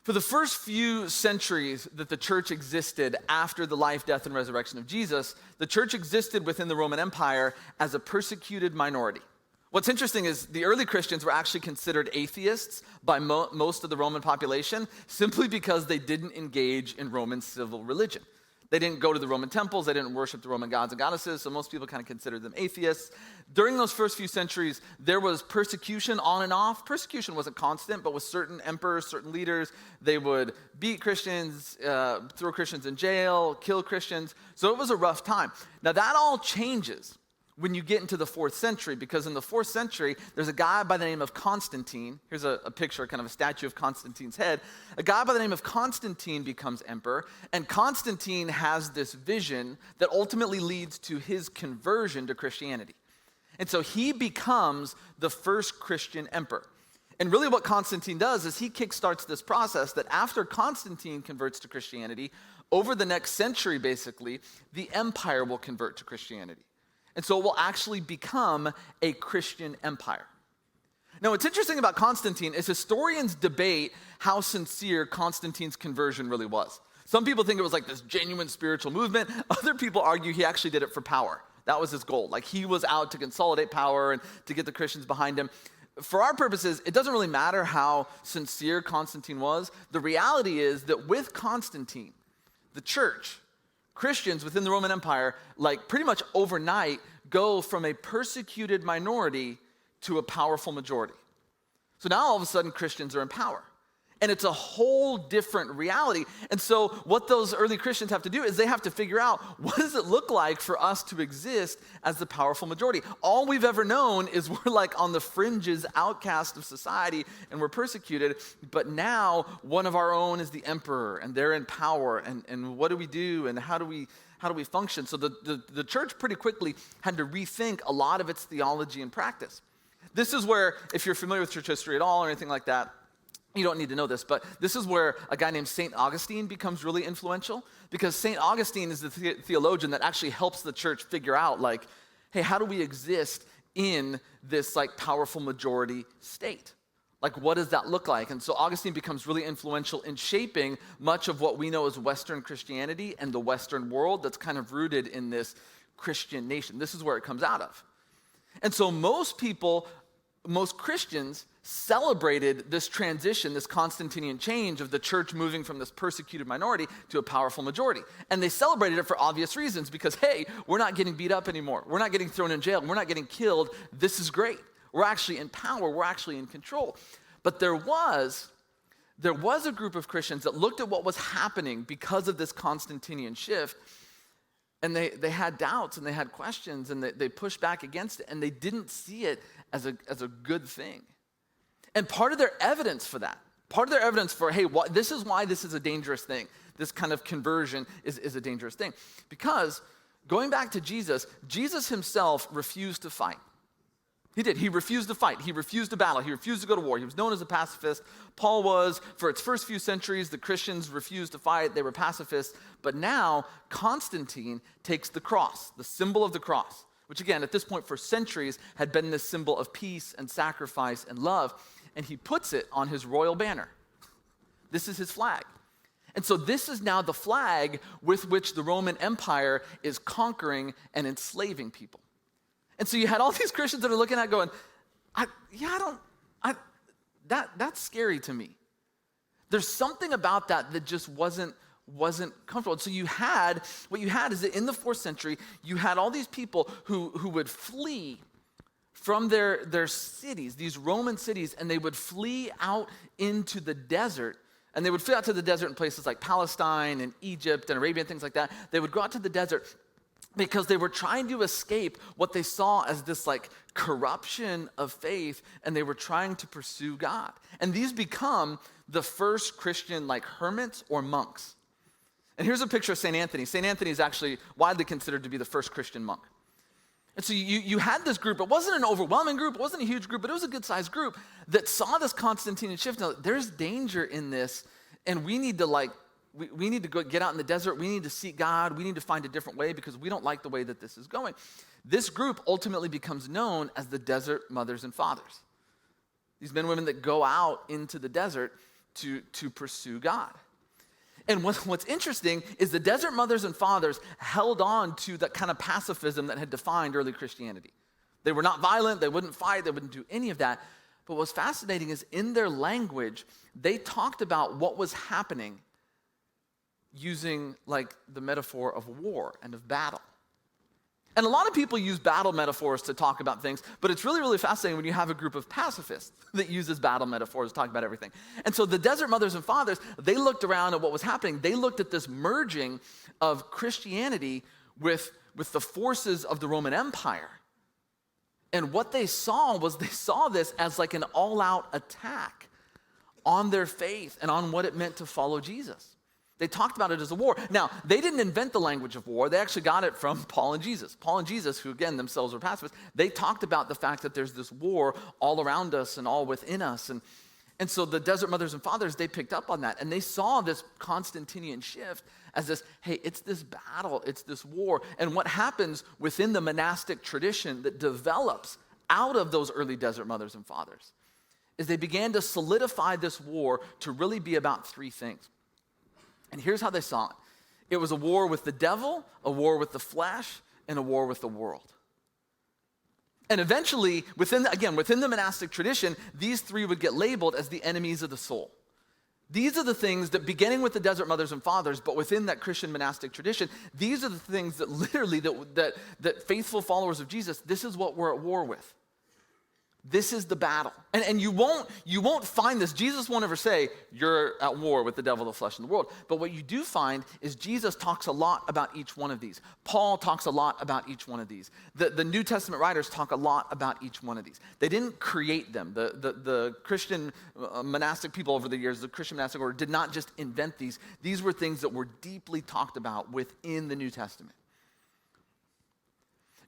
For the first few centuries that the church existed after the life, death, and resurrection of Jesus, the church existed within the Roman Empire as a persecuted minority. What's interesting is the early Christians were actually considered atheists by most of the Roman population simply because they didn't engage in Roman civil religion. They didn't go to the Roman temples, they didn't worship the Roman gods and goddesses, so most people kind of considered them atheists. During those first few centuries, there was persecution on and off. Persecution wasn't constant, but with certain emperors, certain leaders, they would beat Christians, throw Christians in jail, kill Christians. So it was a rough time. Now that all changes when you get into the 4th century, because in the 4th century, there's a guy by the name of Constantine. Here's a picture, kind of a statue of Constantine's head. A guy by the name of Constantine becomes emperor, and Constantine has this vision that ultimately leads to his conversion to Christianity. And so he becomes the first Christian emperor. And really what Constantine does is he kickstarts this process that after Constantine converts to Christianity, over the next century basically, the empire will convert to Christianity. And so it will actually become a Christian empire. Now, what's interesting about Constantine is historians debate how sincere Constantine's conversion really was. Some people think it was like this genuine spiritual movement. Other people argue he actually did it for power. That was his goal. Like he was out to consolidate power and to get the Christians behind him. For our purposes, it doesn't really matter how sincere Constantine was. The reality is that with Constantine, the church, Christians within the Roman Empire, like pretty much overnight, go from a persecuted minority to a powerful majority. So now all of a sudden Christians are in power. And it's a whole different reality. And so what those early Christians have to do is they have to figure out, what does it look like for us to exist as the powerful majority? All we've ever known is we're like on the fringes, outcast of society, and we're persecuted. But now one of our own is the emperor, and they're in power. And what do we do, and how do we function? So the church pretty quickly had to rethink a lot of its theology and practice. This is where, if you're familiar with church history at all or anything like that, you don't need to know this, but this is where a guy named St. Augustine becomes really influential, because St. Augustine is the theologian that actually helps the church figure out, like, hey, how do we exist in this like powerful majority state? Like, what does that look like? And so Augustine becomes really influential in shaping much of what we know as Western Christianity and the Western world that's kind of rooted in this Christian nation. This is where it comes out of. And so most Christians celebrated this transition, this Constantinian change of the church moving from this persecuted minority to a powerful majority. And they celebrated it for obvious reasons, because, hey, we're not getting beat up anymore. We're not getting thrown in jail. We're not getting killed. This is great. We're actually in power. We're actually in control. But there was a group of Christians that looked at what was happening because of this Constantinian shift, and they had doubts and they had questions, and they pushed back against it, and they didn't see it as a good thing. And part of their evidence for that, hey, this is why this is a dangerous thing. This kind of conversion is a dangerous thing. Because going back to Jesus himself refused to fight. He did. He refused to fight. He refused to battle. He refused to go to war. He was known as a pacifist. Paul was. For its first few centuries, the Christians refused to fight. They were pacifists. But now, Constantine takes the cross, the symbol of the cross, which again, at this point for centuries, had been this symbol of peace and sacrifice and love, and he puts it on his royal banner. This is his flag. And so this is now the flag with which the Roman Empire is conquering and enslaving people. And so you had all these Christians that are looking at going, that's scary to me. There's something about that just wasn't comfortable. And so what you had is that in the 4th century, you had all these people who would flee from their cities, these Roman cities, and they would flee out into the desert. And they would flee out to the desert in places like Palestine and Egypt and Arabia and things like that. They would go out to the desert because they were trying to escape what they saw as this like corruption of faith, and they were trying to pursue God. And these become the first Christian like hermits or monks. And here's a picture of St. Anthony. St. Anthony is actually widely considered to be the first Christian monk. And so you had this group. It wasn't an overwhelming group. It wasn't a huge group, but it was a good-sized group that saw this Constantinian shift. Now, there's danger in this, and we need to we need to go get out in the desert. We need to seek God. We need to find a different way because we don't like the way that this is going. This group ultimately becomes known as the Desert Mothers and Fathers. These men and women that go out into the desert to pursue God. And what's interesting is the desert mothers and fathers held on to that kind of pacifism that had defined early Christianity. They were not violent, they wouldn't fight, they wouldn't do any of that. But what's fascinating is in their language, they talked about what was happening using like the metaphor of war and of battle. And a lot of people use battle metaphors to talk about things, but it's really, really fascinating when you have a group of pacifists that uses battle metaphors to talk about everything. And so the desert mothers and fathers, they looked around at what was happening. They looked at this merging of Christianity with the forces of the Roman Empire. And what they saw was they saw this as like an all-out attack on their faith and on what it meant to follow Jesus. They talked about it as a war. Now, they didn't invent the language of war. They actually got it from Paul and Jesus. Paul and Jesus, who again themselves were pacifists, they talked about the fact that there's this war all around us and all within us. And so the desert mothers and fathers, they picked up on that. And they saw this Constantinian shift as this, hey, it's this battle, it's this war. And what happens within the monastic tradition that develops out of those early desert mothers and fathers is they began to solidify this war to really be about three things. And here's how they saw it. It was a war with the devil, a war with the flesh, and a war with the world. And eventually, within the monastic tradition, these three would get labeled as the enemies of the soul. These are the things that, beginning with the desert mothers and fathers, but within that Christian monastic tradition, these are the things that literally, that faithful followers of Jesus, this is what we're at war with. This is the battle. And you won't find this. Jesus won't ever say, you're at war with the devil, the flesh, and the world. But what you do find is Jesus talks a lot about each one of these. Paul talks a lot about each one of these. The New Testament writers talk a lot about each one of these. They didn't create them. The Christian monastic people over the years, the Christian monastic order, did not just invent these. These were things that were deeply talked about within the New Testament.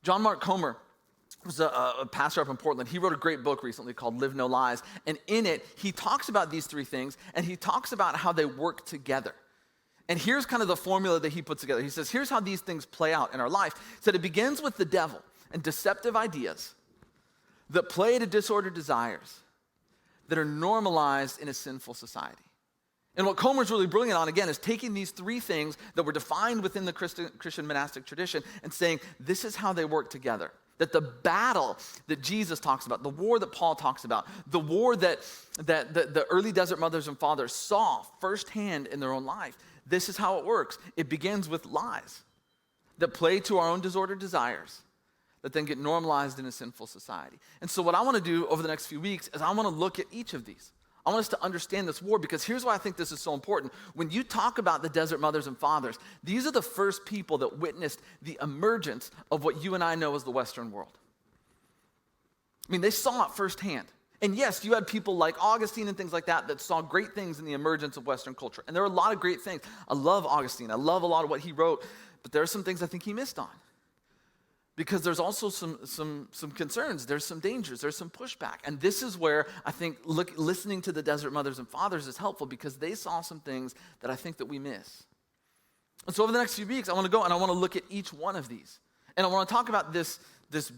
John Mark Comer was a pastor up in Portland. He wrote a great book recently called Live No Lies. And in it, he talks about these three things, and he talks about how they work together. And here's kind of the formula that he puts together. He says, here's how these things play out in our life. He said it begins with the devil and deceptive ideas that play to disordered desires that are normalized in a sinful society. And what Comer's really brilliant on, again, is taking these three things that were defined within the Christian monastic tradition and saying, this is how they work together. That the battle that Jesus talks about, the war that Paul talks about, the war that the early desert mothers and fathers saw firsthand in their own life, this is how it works. It begins with lies that play to our own disordered desires that then get normalized in a sinful society. And so what I want to do over the next few weeks is I want to look at each of these. I want us to understand this war because here's why I think this is so important. When you talk about the desert mothers and fathers, these are the first people that witnessed the emergence of what you and I know as the Western world. I mean, they saw it firsthand. And yes, you had people like Augustine and things like that saw great things in the emergence of Western culture. And there are a lot of great things. I love Augustine. I love a lot of what he wrote, but there are some things I think he missed on. Because there's also some concerns, there's some dangers, there's some pushback. And this is where I think listening to the desert mothers and fathers is helpful because they saw some things that I think that we miss. And so over the next few weeks, I want to go and I want to look at each one of these. And I want to talk about this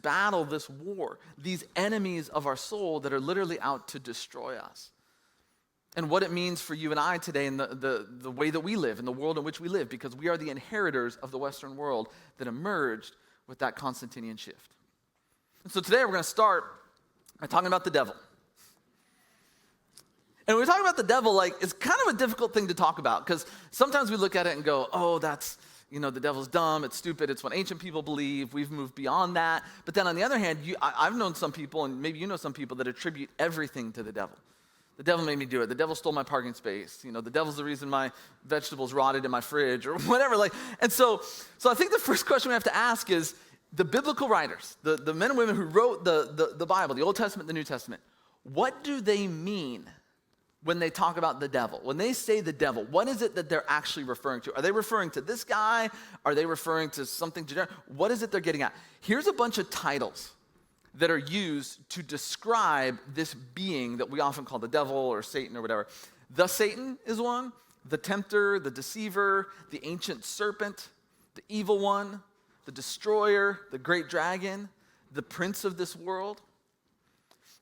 battle, this war, these enemies of our soul that are literally out to destroy us. And what it means for you and I today in the way that we live, in the world in which we live, because we are the inheritors of the Western world that emerged with that Constantinian shift. And so today we're going to start by talking about the devil. And when we talk about the devil, like, it's kind of a difficult thing to talk about because sometimes we look at it and go, oh, that's, the devil's dumb, it's stupid, it's what ancient people believe, we've moved beyond that. But then on the other hand, I've known some people, and maybe you know some people that attribute everything to the devil. The devil made me do it. The devil stole my parking space. The devil's the reason my vegetables rotted in my fridge or whatever. And so I think the first question we have to ask is the biblical writers, the men and women who wrote the Bible, the Old Testament, the New Testament, what do they mean when they talk about the devil? When they say the devil, what is it that they're actually referring to? Are they referring to this guy? Are they referring to something generic? What is it they're getting at? Here's a bunch of titles that are used to describe this being that we often call the devil or Satan or whatever. The Satan is one, the tempter, the deceiver, the ancient serpent, the evil one, the destroyer, the great dragon, the prince of this world.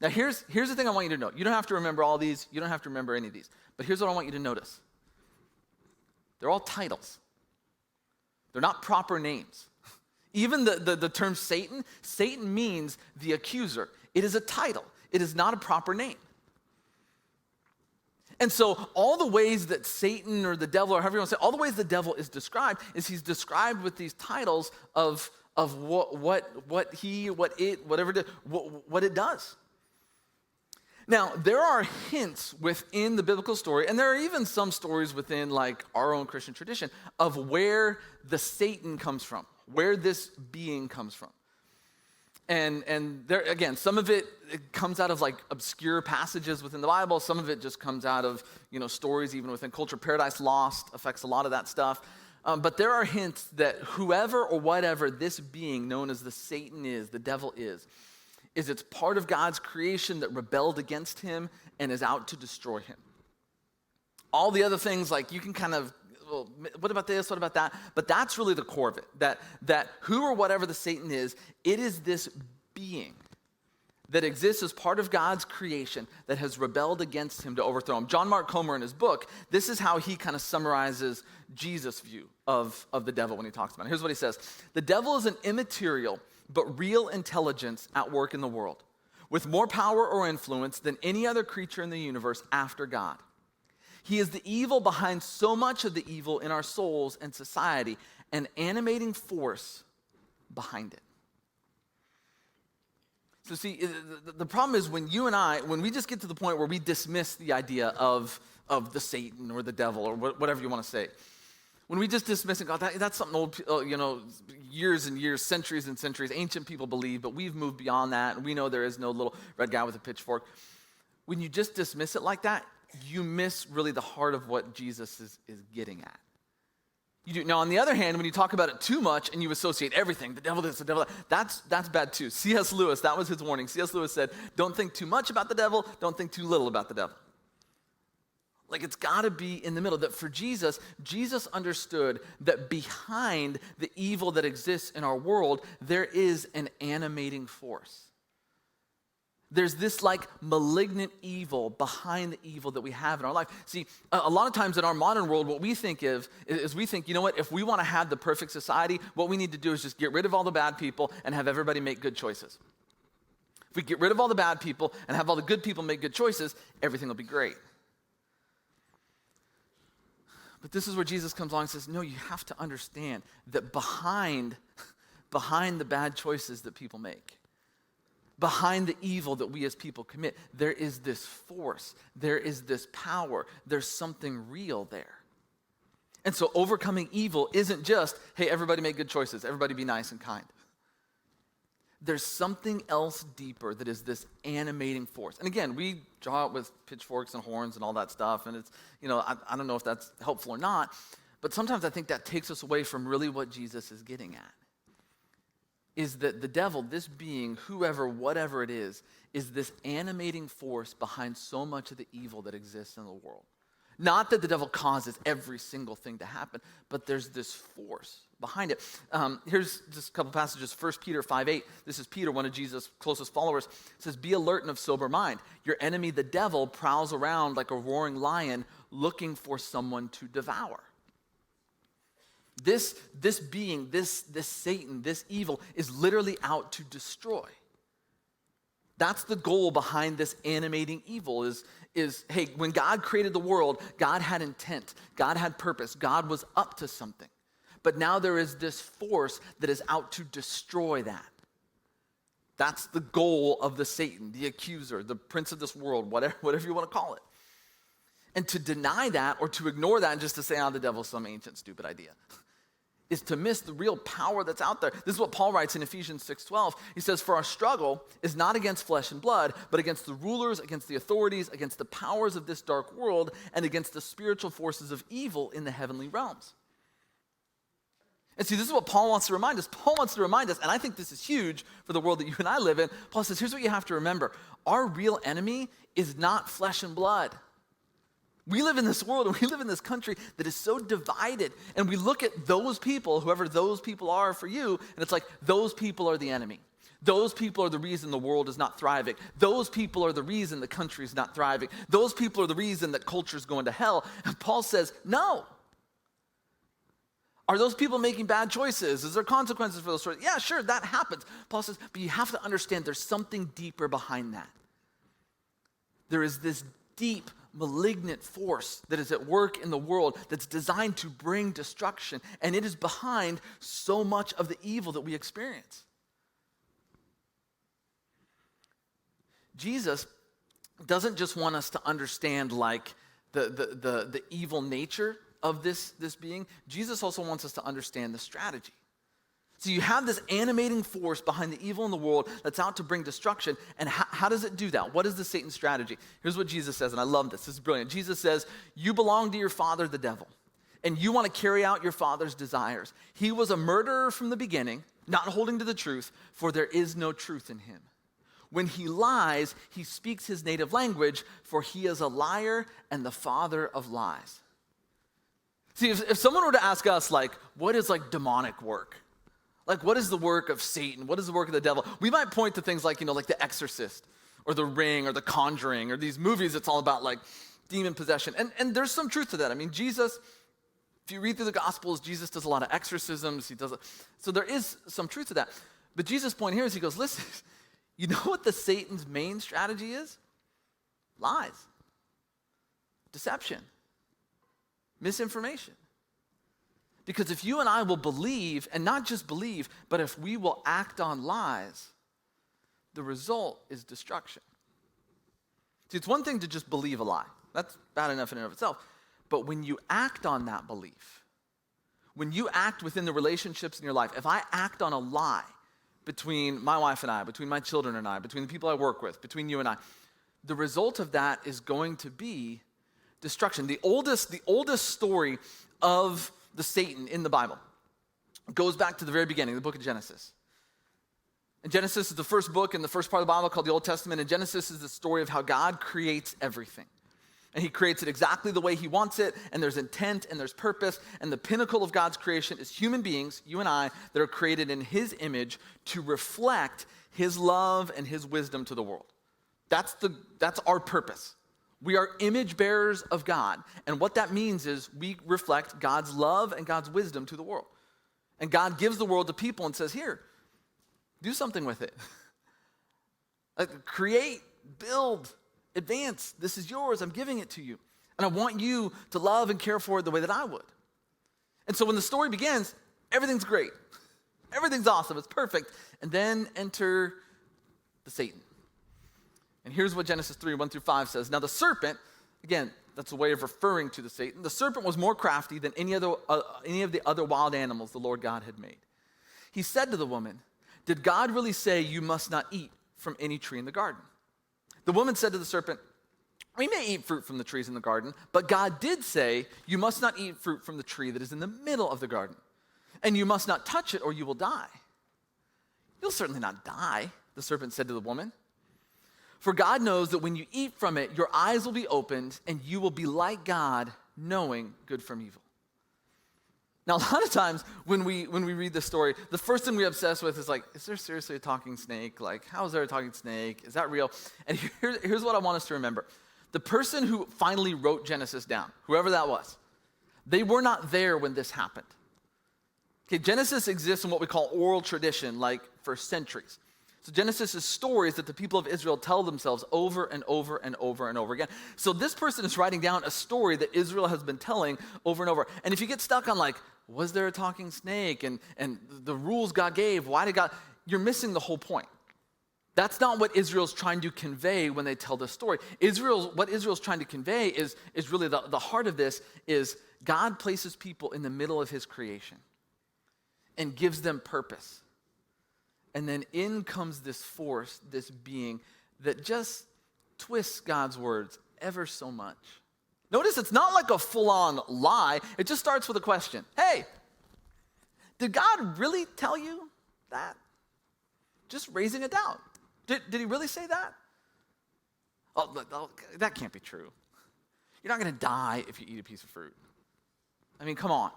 Now here's the thing I want you to know. You don't have to remember all these. You don't have to remember any of these. But here's what I want you to notice. They're all titles. They're not proper names. Even the term Satan means the accuser. It is a title. It is not a proper name. And so all the ways that Satan or the devil, or however you want to say, all the ways the devil is described is he's described with these titles of what he, what it, whatever it, what it does. Now, there are hints within the biblical story, and there are even some stories within like our own Christian tradition of where the Satan comes from, where this being comes from. And there, again, some of it comes out of like obscure passages within the Bible. Some of it just comes out of, stories even within culture. Paradise Lost affects a lot of that stuff. But there are hints that whoever or whatever this being known as the Satan is, the devil is it's part of God's creation that rebelled against him and is out to destroy him. All the other things, like you can kind of, well, what about this, what about that? But that's really the core of it, that who or whatever the Satan is, it is this being that exists as part of God's creation that has rebelled against him to overthrow him. John Mark Comer in his book, this is how he kind of summarizes Jesus' view of the devil when he talks about it. Here's what he says. The devil is an immaterial but real intelligence at work in the world, with more power or influence than any other creature in the universe after God. He is the evil behind so much of the evil in our souls and society, an animating force behind it. So see, the problem is when you and I, when we just get to the point where we dismiss the idea of the Satan or the devil or whatever you want to say, when we just dismiss it, God, that's something old, years and years, centuries and centuries, ancient people believe, but we've moved beyond that, and we know there is no little red guy with a pitchfork. When you just dismiss it like that, you miss really the heart of what Jesus is getting at. You do. Now, on the other hand, when you talk about it too much and you associate everything, the devil this, the devil that, that's bad too. C.S. Lewis, that was his warning. C.S. Lewis said, don't think too much about the devil, don't think too little about the devil. Like it's got to be in the middle. That for Jesus understood that behind the evil that exists in our world, there is an animating force. There's this like malignant evil behind the evil that we have in our life. See, a lot of times in our modern world, what we think is we think, you know what, if we want to have the perfect society, what we need to do is just get rid of all the bad people and have everybody make good choices. If we get rid of all the bad people and have all the good people make good choices, everything will be great. But this is where Jesus comes along and says, no, you have to understand that behind the bad choices that people make, behind the evil that we as people commit, there is this force, there is this power, there's something real there. And so overcoming evil isn't just, hey, everybody make good choices, everybody be nice and kind. There's something else deeper that is this animating force. And again, we draw it with pitchforks and horns and all that stuff, and it's, I don't know if that's helpful or not, but sometimes I think that takes us away from really what Jesus is getting at. Is that the devil, this being, whoever, whatever it is this animating force behind so much of the evil that exists in the world. Not that the devil causes every single thing to happen, but there's this force behind it. Here's just a couple passages. 1 Peter 5:8. This is Peter, one of Jesus' closest followers. It says, be alert and of sober mind. Your enemy, the devil, prowls around like a roaring lion looking for someone to devour. This being, this Satan, this evil is literally out to destroy. That's the goal behind this animating evil is hey, when God created the world, God had intent, God had purpose, God was up to something. But now there is this force that is out to destroy that. That's the goal of the Satan, the accuser, the prince of this world, whatever you want to call it. And to deny that or to ignore that and just to say, the devil's some ancient stupid idea, is to miss the real power that's out there. This is what Paul writes in Ephesians 6:12. He says, for our struggle is not against flesh and blood, but against the rulers, against the authorities, against the powers of this dark world, and against the spiritual forces of evil in the heavenly realms. And see, this is what Paul wants to remind us. Paul wants to remind us, and I think this is huge for the world that you and I live in. Paul says, here's what you have to remember. Our real enemy is not flesh and blood. We live in this world and we live in this country that is so divided. And we look at those people, whoever those people are for you, and it's like those people are the enemy. Those people are the reason the world is not thriving. Those people are the reason the country is not thriving. Those people are the reason that culture is going to hell. And Paul says, no. Are those people making bad choices? Is there consequences for those choices? Yeah, sure, that happens. Paul says, but you have to understand there's something deeper behind that. There is this deep, malignant force that is at work in the world that's designed to bring destruction, and it is behind so much of the evil that we experience. Jesus doesn't just want us to understand like the evil nature of this being. Jesus also wants us to understand the strategy. So you have this animating force behind the evil in the world that's out to bring destruction. And how does it do that? What is the Satan strategy? Here's what Jesus says, and I love this. This is brilliant. Jesus says, you belong to your father, the devil, and you want to carry out your father's desires. He was a murderer from the beginning, not holding to the truth, for there is no truth in him. When he lies, he speaks his native language, for he is a liar and the father of lies. See, if someone were to ask us, like, what is like demonic work? Like, what is the work of Satan? What is the work of the devil? We might point to things like, like The Exorcist or The Ring or The Conjuring or these movies that's all about like demon possession. And there's some truth to that. I mean, Jesus, if you read through the Gospels, Jesus does a lot of exorcisms. So there is some truth to that. But Jesus' point here is he goes, listen, you know what Satan's main strategy is? Lies, deception, misinformation. Because if you and I will believe, and not just believe, but if we will act on lies, the result is destruction. See, it's one thing to just believe a lie. That's bad enough in and of itself. But when you act on that belief, when you act within the relationships in your life, if I act on a lie between my wife and I, between my children and I, between the people I work with, between you and I, the result of that is going to be destruction. The oldest story of the Satan in the Bible goes back to the very beginning, the book of Genesis. And Genesis is the first book in the first part of the Bible called the Old Testament, and Genesis is the story of how God creates everything. And he creates it exactly the way he wants it, and there's intent and there's purpose, and the pinnacle of God's creation is human beings, you and I, that are created in his image to reflect his love and his wisdom to the world. That's our purpose. We are image bearers of God. And what that means is we reflect God's love and God's wisdom to the world. And God gives the world to people and says, here, do something with it. Create, build, advance. This is yours. I'm giving it to you. And I want you to love and care for it the way that I would. And so when the story begins, everything's great. Everything's awesome. It's perfect. And then enter the Satan. And here's what Genesis 3, 1 through 5 says. Now the serpent, again, that's a way of referring to the Satan. The serpent was more crafty than any of the other wild animals the Lord God had made. He said to the woman, did God really say you must not eat from any tree in the garden? The woman said to the serpent, we may eat fruit from the trees in the garden, but God did say you must not eat fruit from the tree that is in the middle of the garden. And you must not touch it or you will die. You'll certainly not die, the serpent said to the woman. For God knows that when you eat from it, your eyes will be opened and you will be like God, knowing good from evil. Now, a lot of times when we read this story, the first thing we obsess with is like, is there seriously a talking snake? Like, how is there a talking snake? Is that real? And here's what I want us to remember. The person who finally wrote Genesis down, whoever that was, they were not there when this happened. Okay, Genesis exists in what we call oral tradition, like for centuries. So Genesis is stories that the people of Israel tell themselves over and over and over and over again. So this person is writing down a story that Israel has been telling over and over. And if you get stuck on like, was there a talking snake? And the rules God gave, why did God? You're missing the whole point. That's not what Israel's trying to convey when they tell this story. What Israel's trying to convey is really the heart of this is God places people in the middle of his creation and gives them purpose. And then in comes this force, this being that just twists God's words ever so much. Notice it's not like a full-on lie. It just starts with a question. Hey, did God really tell you that? Just raising a doubt. Did he really say that? Oh, that can't be true. You're not going to die if you eat a piece of fruit. I mean, come on.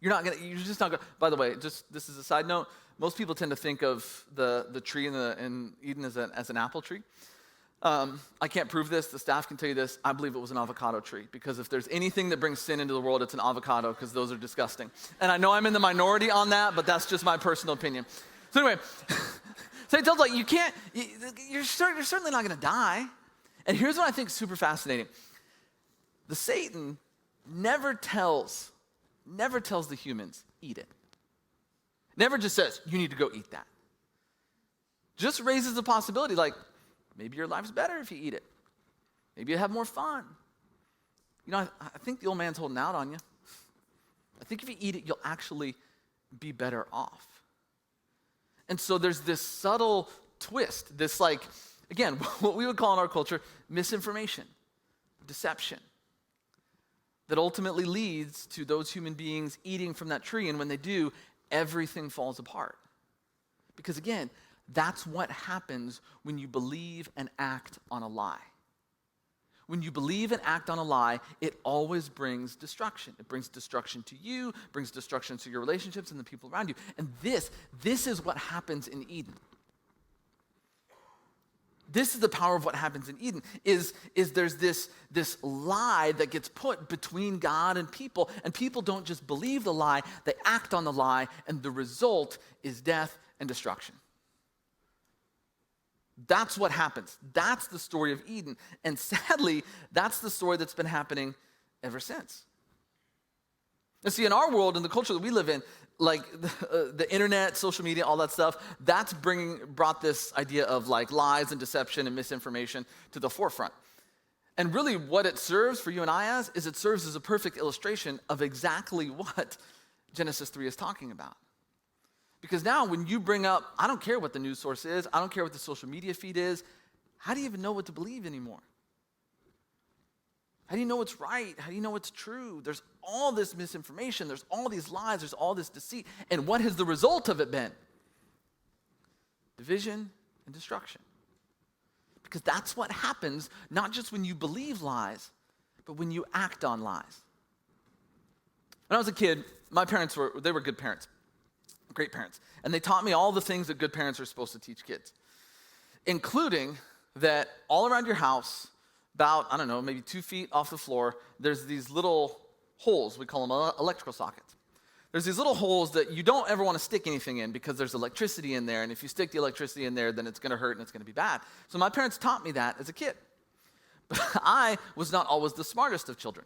You're just not gonna, by the way, just this is a side note, most people tend to think of the tree in Eden as an apple tree. I can't prove this, the staff can tell you this, I believe it was an avocado tree, because if there's anything that brings sin into the world, it's an avocado, because those are disgusting. And I know I'm in the minority on that, but that's just my personal opinion. So anyway, so he tells like, you're certainly not gonna die. And here's what I think is super fascinating. The Satan never tells the humans, eat it. Never just says, you need to go eat that. Just raises the possibility like, maybe your life's better if you eat it. Maybe you have more fun. You know, I think the old man's holding out on you. I think if you eat it, you'll actually be better off. And so there's this subtle twist, this like, again, what we would call in our culture, misinformation, deception, that ultimately leads to those human beings eating from that tree, and when they do, everything falls apart. Because again, that's what happens when you believe and act on a lie. When you believe and act on a lie, it always brings destruction. It brings destruction to you, brings destruction to your relationships and the people around you. And this is what happens in Eden. This is the power of what happens in Eden, is there's this lie that gets put between God and people don't just believe the lie, they act on the lie, and the result is death and destruction. That's what happens. That's the story of Eden. And sadly, that's the story that's been happening ever since. And see, in our world, in the culture that we live in, like the internet, social media, all that stuff, that's brought this idea of like lies and deception and misinformation to the forefront. And really what it serves for you and I is it serves as a perfect illustration of exactly what Genesis 3 is talking about. Because now when you bring up, I don't care what the news source is, I don't care what the social media feed is, how do you even know what to believe anymore? How do you know what's right? How do you know what's true? There's all this misinformation, there's all these lies, there's all this deceit. And what has the result of it been? Division and destruction. Because that's what happens, not just when you believe lies, but when you act on lies. When I was a kid, my parents were good parents. Great parents. And they taught me all the things that good parents are supposed to teach kids, including that all around your house, about, I don't know, maybe 2 feet off the floor, there's these little holes. We call them electrical sockets. There's these little holes that you don't ever want to stick anything in because there's electricity in there, and if you stick the electricity in there, then it's going to hurt and it's going to be bad. So my parents taught me that as a kid. But I was not always the smartest of children.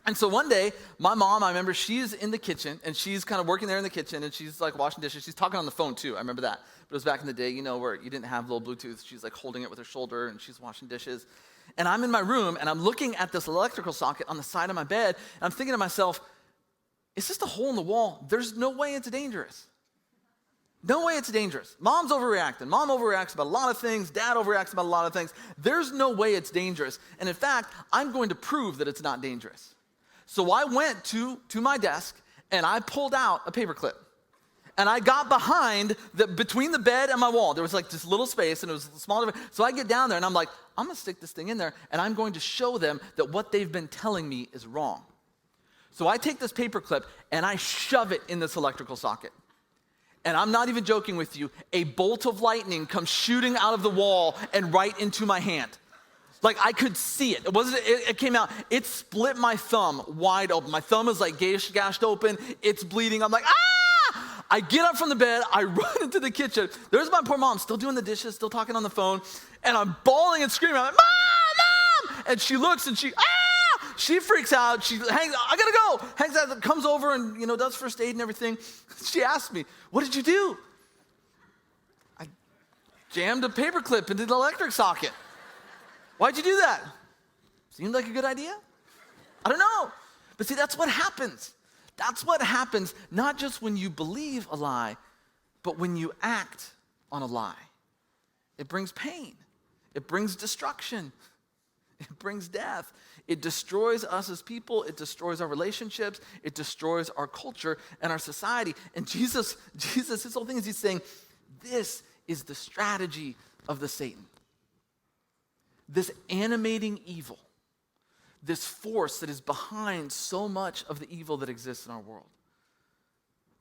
And so one day, my mom, I remember she's in the kitchen, and she's kind of working there in the kitchen, and she's like washing dishes. She's talking on the phone too, I remember that. But it was back in the day, you know, where you didn't have little Bluetooth. She's like holding it with her shoulder, and she's washing dishes. And I'm in my room, and I'm looking at this electrical socket on the side of my bed, and I'm thinking to myself, it's just a hole in the wall. There's no way it's dangerous. No way it's dangerous. Mom's overreacting. Mom overreacts about a lot of things. Dad overreacts about a lot of things. There's no way it's dangerous. And in fact, I'm going to prove that it's not dangerous. So I went to my desk, and I pulled out a paperclip. And I got between the bed and my wall. There was like this little space, and it was small. So I get down there, and I'm like, I'm going to stick this thing in there, and I'm going to show them that what they've been telling me is wrong. So I take this paperclip, and I shove it in this electrical socket. And I'm not even joking with you. A bolt of lightning comes shooting out of the wall and right into my hand. Like I could see it. It came out. It split my thumb wide open. My thumb is like gashed open. It's bleeding. I'm like, ah! I get up from the bed. I run into the kitchen. There's my poor mom still doing the dishes, still talking on the phone. And I'm bawling and screaming. I'm like, Mom! And she looks and she freaks out. She hangs, I gotta go. Hangs out, comes over and, does first aid and everything. She asked me, what did you do? I jammed a paperclip into the electric socket. Why'd you do that? Seemed like a good idea? I don't know. But see, that's what happens. That's what happens, not just when you believe a lie, but when you act on a lie. It brings pain. It brings destruction. It brings death. It destroys us as people. It destroys our relationships. It destroys our culture and our society. And Jesus, his whole thing is he's saying, this is the strategy of the Satan. This animating evil, this force that is behind so much of the evil that exists in our world.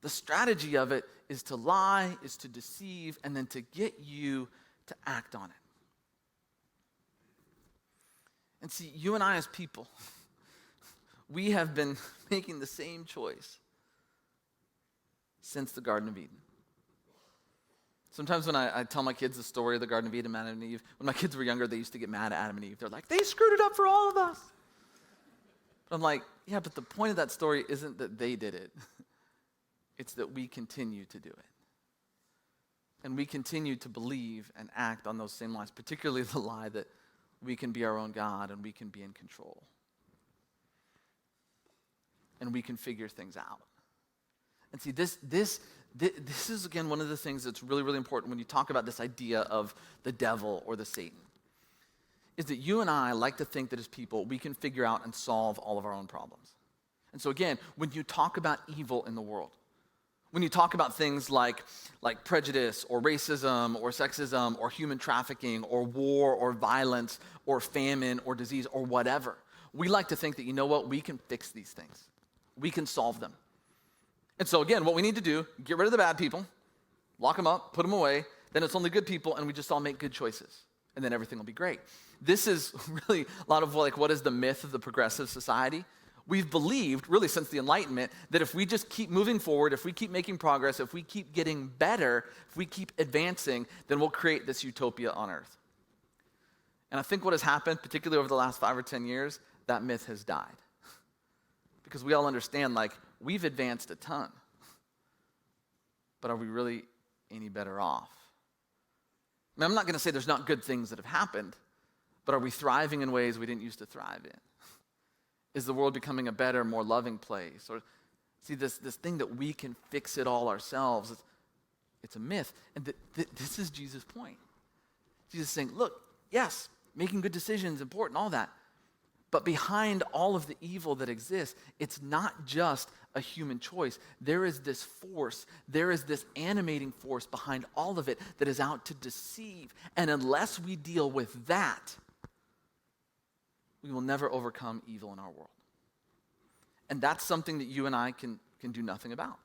The strategy of it is to lie, is to deceive, and then to get you to act on it. And see, you and I as people, we have been making the same choice since the Garden of Eden. Sometimes when I tell my kids the story of the Garden of Eden, Adam and Eve, when my kids were younger, they used to get mad at Adam and Eve. They're like, they screwed it up for all of us. But I'm like, yeah, but the point of that story isn't that they did it. It's that we continue to do it. And we continue to believe and act on those same lies, particularly the lie that we can be our own God and we can be in control. And we can figure things out. And see, this is, again, one of the things that's really, really important when you talk about this idea of the devil or the Satan, is that you and I like to think that as people, we can figure out and solve all of our own problems. And so again, when you talk about evil in the world, when you talk about things like prejudice or racism or sexism or human trafficking or war or violence or famine or disease or whatever, we like to think that, you know what, we can fix these things. We can solve them. And so again, what we need to do, get rid of the bad people, lock them up, put them away, then it's only good people, and we just all make good choices, and then everything will be great. This is really a lot of what is the myth of the progressive society. We've believed, really since the Enlightenment, that if we just keep moving forward, if we keep making progress, if we keep getting better, if we keep advancing, then we'll create this utopia on earth. And I think what has happened, particularly over the last 5 or 10 years, that myth has died. Because we all understand, we've advanced a ton. But are we really any better off? I mean, I'm not going to say there's not good things that have happened, but are we thriving in ways we didn't used to thrive in? Is the world becoming a better, more loving place? Or see, this thing that we can fix it all ourselves, it's a myth. And this is Jesus' point. Jesus is saying, look, yes, making good decisions is important, all that. But behind all of the evil that exists, it's not just a human choice. There is this force, there is this animating force behind all of it that is out to deceive. And unless we deal with that, we will never overcome evil in our world. And that's something that you and I can do nothing about.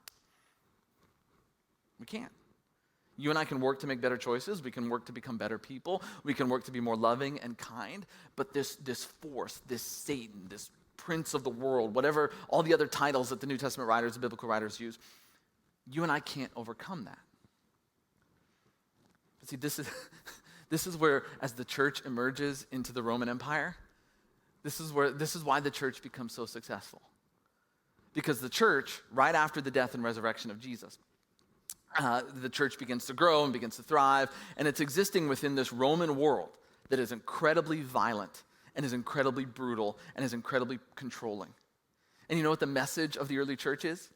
We can't. You and I can work to make better choices. We can work to become better people. We can work to be more loving and kind. But this force, this Satan, this prince of the world, whatever, all the other titles that the New Testament writers, the biblical writers use, you and I can't overcome that. But see, this is where, as the church emerges into the Roman Empire, this is why the church becomes so successful. Because the church, right after the death and resurrection of Jesus, the church begins to grow and begins to thrive, and it's existing within this Roman world that is incredibly violent and is incredibly brutal and is incredibly controlling. And you know what the message of the early church is?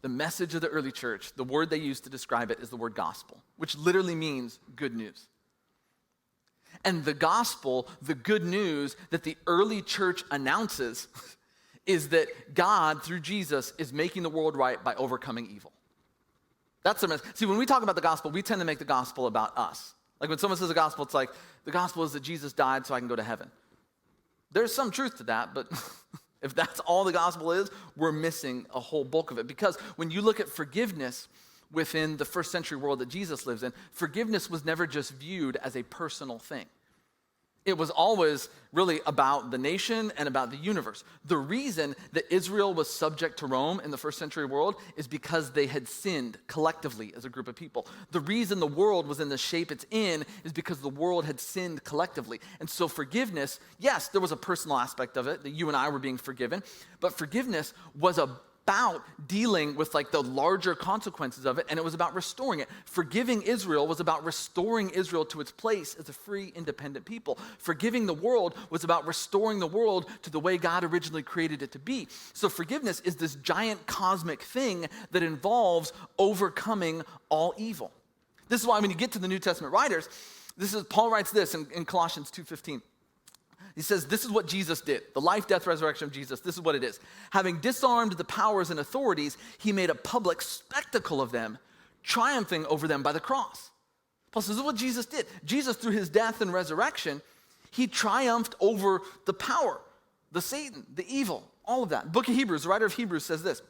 The message of the early church, the word they used to describe it is the word gospel, which literally means good news. And the gospel, the good news that the early church announces is that God, through Jesus, is making the world right by overcoming evil. That's the message. See, when we talk about the gospel, we tend to make the gospel about us. Like when someone says the gospel, it's like, the gospel is that Jesus died so I can go to heaven. There's some truth to that, but if that's all the gospel is, we're missing a whole bulk of it. Because when you look at forgiveness within the first century world that Jesus lives in, forgiveness was never just viewed as a personal thing. It was always really about the nation and about the universe. The reason that Israel was subject to Rome in the first century world is because they had sinned collectively as a group of people. The reason the world was in the shape it's in is because the world had sinned collectively. And so forgiveness, yes, there was a personal aspect of it, that you and I were being forgiven, but forgiveness was about dealing with the larger consequences of it, and it was about restoring it. Forgiving Israel was about restoring Israel to its place as a free, independent people. Forgiving the world was about restoring the world to the way God originally created it to be. So forgiveness is this giant cosmic thing that involves overcoming all evil. This is why when you get to the New Testament writers, Paul writes this in Colossians 2:15. He says, this is what Jesus did. The life, death, resurrection of Jesus, this is what it is. Having disarmed the powers and authorities, he made a public spectacle of them, triumphing over them by the cross. Paul says, this is what Jesus did. Jesus, through his death and resurrection, he triumphed over the power, the Satan, the evil, all of that. Book of Hebrews, the writer of Hebrews says this.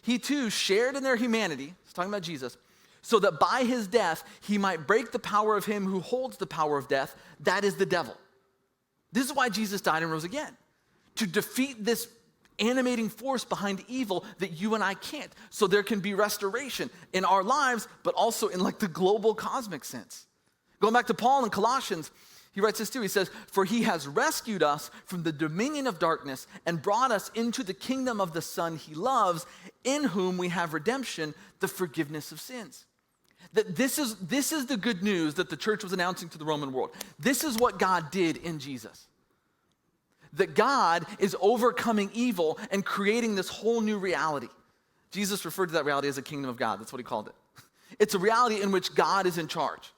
He too shared in their humanity, he's talking about Jesus, so that by his death he might break the power of him who holds the power of death, that is the devil. This is why Jesus died and rose again, to defeat this animating force behind evil that you and I can't, so there can be restoration in our lives, but also in like the global cosmic sense. Going back to Paul in Colossians, he writes this too. He says, "For he has rescued us from the dominion of darkness and brought us into the kingdom of the Son he loves, in whom we have redemption, the forgiveness of sins." That this is the good news that the church was announcing to the Roman world. This is what God did in Jesus. That God is overcoming evil and creating this whole new reality. Jesus referred to that reality as a kingdom of God. That's what he called it. It's a reality in which God is in charge.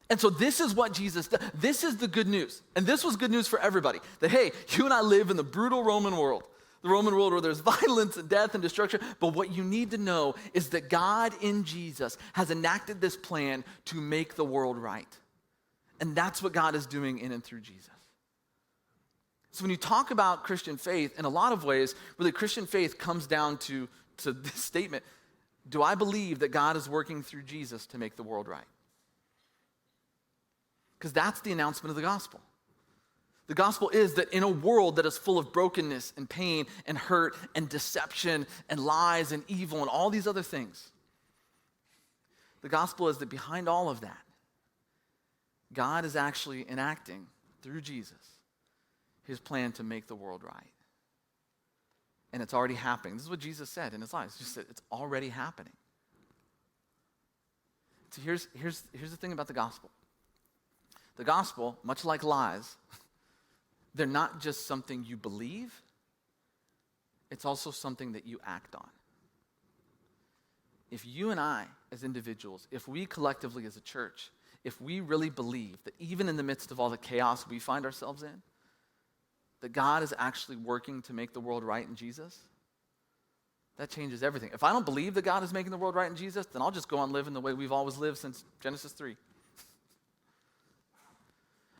And so this is what Jesus does. This is the good news. And this was good news for everybody. That, hey, you and I live in the brutal Roman world. The Roman world where there's violence and death and destruction. But what you need to know is that God in Jesus has enacted this plan to make the world right. And that's what God is doing in and through Jesus. So when you talk about Christian faith, in a lot of ways, really Christian faith comes down to this statement: do I believe that God is working through Jesus to make the world right? Because that's the announcement of the gospel. The gospel is that in a world that is full of brokenness and pain and hurt and deception and lies and evil and all these other things, the gospel is that behind all of that, God is actually enacting, through Jesus, his plan to make the world right. And it's already happening. This is what Jesus said in his life. He just said, it's already happening. So here's the thing about the gospel. The gospel, much like lies, they're not just something you believe, it's also something that you act on. If you and I, as individuals, if we collectively as a church, if we really believe that even in the midst of all the chaos we find ourselves in, that God is actually working to make the world right in Jesus, that changes everything. If I don't believe that God is making the world right in Jesus, then I'll just go on living the way we've always lived since Genesis 3.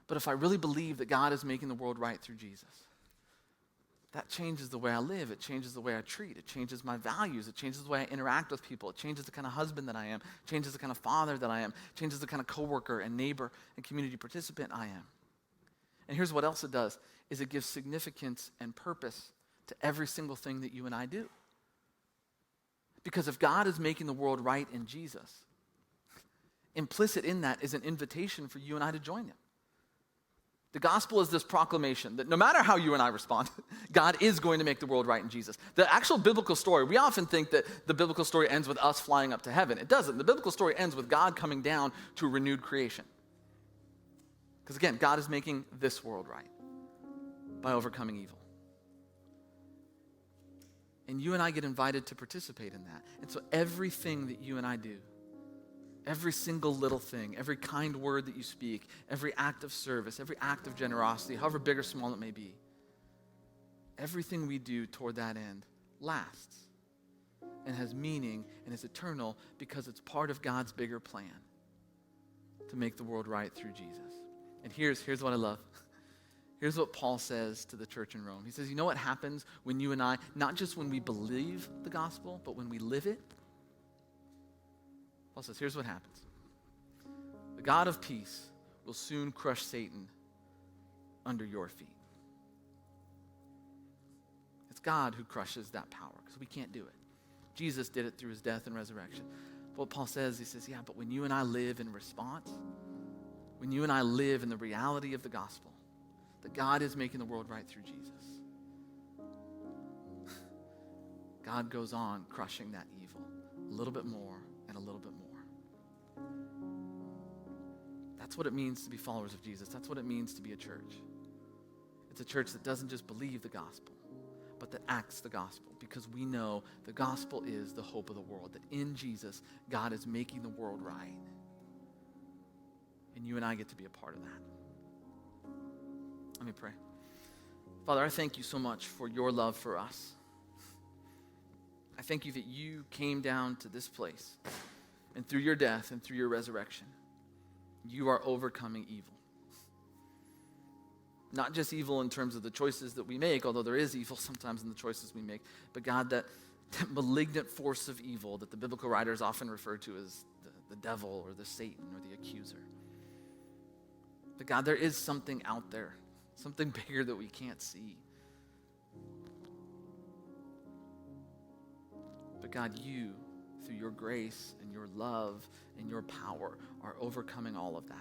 But if I really believe that God is making the world right through Jesus, that changes the way I live. It changes the way I treat. It changes my values. It changes the way I interact with people. It changes the kind of husband that I am. It changes the kind of father that I am. It changes the kind of coworker and neighbor and community participant I am. And here's what else it does, is it gives significance and purpose to every single thing that you and I do. Because if God is making the world right in Jesus, implicit in that is an invitation for you and I to join him. The gospel is this proclamation that no matter how you and I respond, God is going to make the world right in Jesus. The actual biblical story, we often think that the biblical story ends with us flying up to heaven. It doesn't. The biblical story ends with God coming down to a renewed creation. Because again, God is making this world right by overcoming evil. And you and I get invited to participate in that. And so everything that you and I do, every single little thing, every kind word that you speak, every act of service, every act of generosity, however big or small it may be, everything we do toward that end lasts and has meaning and is eternal because it's part of God's bigger plan to make the world right through Jesus. And here's what I love. Here's what Paul says to the church in Rome. He says, you know what happens when you and I, not just when we believe the gospel, but when we live it? Paul says, here's what happens. The God of peace will soon crush Satan under your feet. It's God who crushes that power because we can't do it. Jesus did it through his death and resurrection. But what Paul says, he says, yeah, but when you and I live in response, when you and I live in the reality of the gospel, that God is making the world right through Jesus, God goes on crushing that evil a little bit more and a little bit more. That's what it means to be followers of Jesus. That's what it means to be a church. It's a church that doesn't just believe the gospel, but that acts the gospel, because we know the gospel is the hope of the world, that in Jesus, God is making the world right. And you and I get to be a part of that. Let me pray. Father, I thank you so much for your love for us. I thank you that you came down to this place, and through your death and through your resurrection, you are overcoming evil. Not just evil in terms of the choices that we make, although there is evil sometimes in the choices we make, but God, that that malignant force of evil that the biblical writers often refer to as the devil or the Satan or the accuser. But God, there is something out there, something bigger that we can't see. But God, you, through your grace and your love and your power, are overcoming all of that.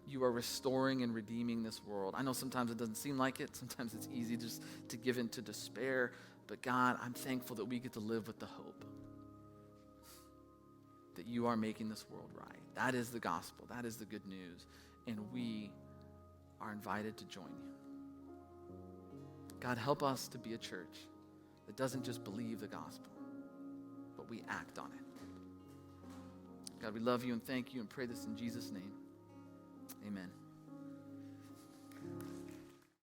You are restoring and redeeming this world. I know sometimes it doesn't seem like it. Sometimes it's easy just to give in to despair. But God, I'm thankful that we get to live with the hope that you are making this world right. That is the gospel. That is the good news. And we are invited to join you. God, help us to be a church that doesn't just believe the gospel, but we act on it. God, we love you and thank you and pray this in Jesus' name. Amen.